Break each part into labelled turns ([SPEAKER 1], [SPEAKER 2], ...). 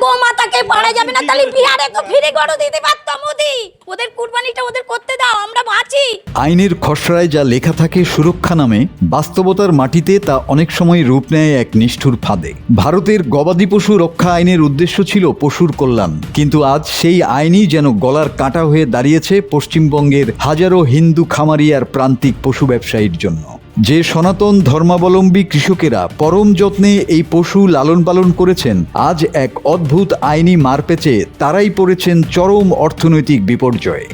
[SPEAKER 1] গোমাতাকে পারা যাবে না, তাহলে বিহারে তো ফ্রি গরু দিতে পারতো মোদি। ওদের কুরবানিটা ওদের করতে দাও, আমরা বাঁচি।
[SPEAKER 2] আইনের খসড়ায় যা লেখা থাকে সুরক্ষা নামে, বাস্তবতার মাটিতে তা অনেক সময় রূপ নেয় এক নিষ্ঠুর ফাঁদে। ভারতের গবাদি পশু রক্ষা আইনের উদ্দেশ্য ছিল পশুর কল্যাণ, কিন্তু আজ সেই আইনই যেন গলার কাঁটা হয়ে দাঁড়িয়েছে পশ্চিমবঙ্গের হাজারো হিন্দু খামারি আর প্রান্তিক পশু ব্যবসায়ীর জন্য। যে সনাতন ধর্মাবলম্বী কৃষকেরা পরম যত্নে এই পশু লালন পালন করেছেন, আজ এক অদ্ভুত আইনি মারপ্যাচে তারাই পড়েছেন চরম অর্থনৈতিক বিপর্যয়ে।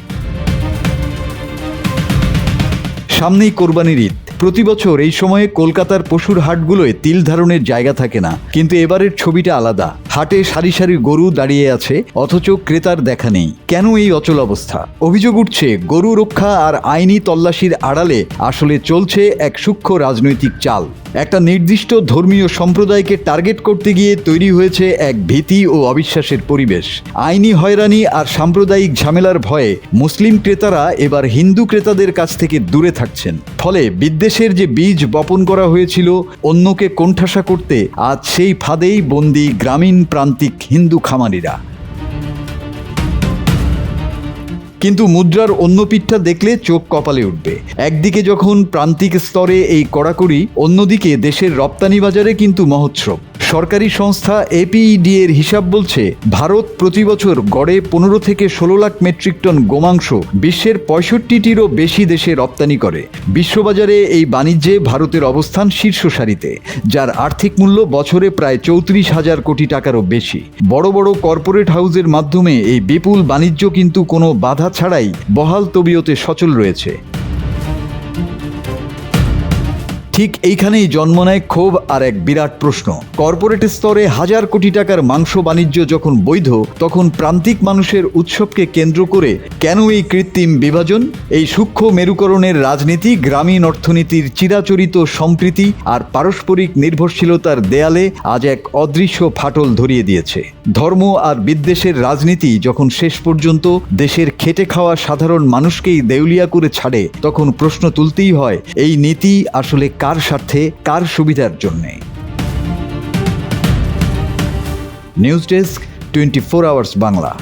[SPEAKER 2] সামনেই কোরবানির ঈদ। প্রতি বছর এই সময়ে কলকাতার পশুর হাটগুলোয় তিল ধারণের জায়গা থাকে না, কিন্তু এবারের ছবিটা আলাদা। হাটে সারি সারি গরু দাঁড়িয়ে আছে, অথচ ক্রেতার দেখা নেই। কেন এই অচল অবস্থা? অভিযোগ উঠছে গরু রক্ষা আর আইনি তল্লাশির আড়ালে আসলে চলছে এক সূক্ষ্ম রাজনৈতিক চাল। একটা নির্দিষ্ট ধর্মীয় সম্প্রদায়কে টার্গেট করতে গিয়ে তৈরি হয়েছে এক ভীতি ও অবিশ্বাসের পরিবেশ। আইনি হয়রানি আর সাম্প্রদায়িক ঝামেলার ভয়ে মুসলিম ক্রেতারা এবার হিন্দু ক্রেতাদের কাছ থেকে দূরে থাকছেন। ফলে বিদ্বেষের যে বীজ বপন করা হয়েছিল অন্যকে কোণঠাসা করতে, আজ সেই ফাঁদেই বন্দী গ্রামীণ প্রান্তিক হিন্দু খামারিরা। কিন্তু মুদ্রার অন্য পিঠটা দেখলে চোখ কপালে উঠবে। একদিকে যখন প্রান্তিক স্তরে এই কড়াকড়ি, অন্যদিকে দেশের রপ্তানি বাজারে কিন্তু মহোৎসব। সরকারি সংস্থা এপিইডি এর হিসাব বলছে, ভারত প্রতি বছর গড়ে 15 থেকে 16 লাখ মেট্রিক টন গোমাংস বিশ্বের 65টিরও বেশি দেশে রপ্তানি করে। বিশ্ববাজারে এই বাণিজ্যে ভারতের অবস্থান শীর্ষ সারিতে, যার আর্থিক মূল্য বছরে প্রায় 34,000 কোটি টাকারও বেশি। বড় বড় কর্পোরেট হাউসের মাধ্যমে এই বিপুল বাণিজ্য কিন্তু কোনো বাধা ছাড়াই বহাল তবিয়তে সচল রয়েছে। ঠিক এইখানেই জন্ম নেয় ক্ষোভ আর এক বিরাট প্রশ্ন। কর্পোরেট স্তরে হাজার কোটি টাকার মাংস বাণিজ্য যখন বৈধ, তখন প্রান্তিক মানুষের উৎসবকে কেন্দ্র করে কেন এই কৃত্রিম বিভাজন? এই সূক্ষ্ম মেরুকরণের রাজনীতি গ্রামীণ অর্থনীতির চিরাচরিত সম্প্রীতি আর পারস্পরিক নির্ভরশীলতার দেয়ালে আজ এক অদৃশ্য ফাটল ধরিয়ে দিয়েছে। ধর্ম আর বিদ্বেষের রাজনীতি যখন শেষ পর্যন্ত দেশের খেটে খাওয়া সাধারণ মানুষকেই দেউলিয়া করে ছাড়ে, তখন প্রশ্ন তুলতেই হয়, এই নীতি আসলে কার স্বার্থে, কার সুবিধার জন্যে? News desk, 24 hours Bangla.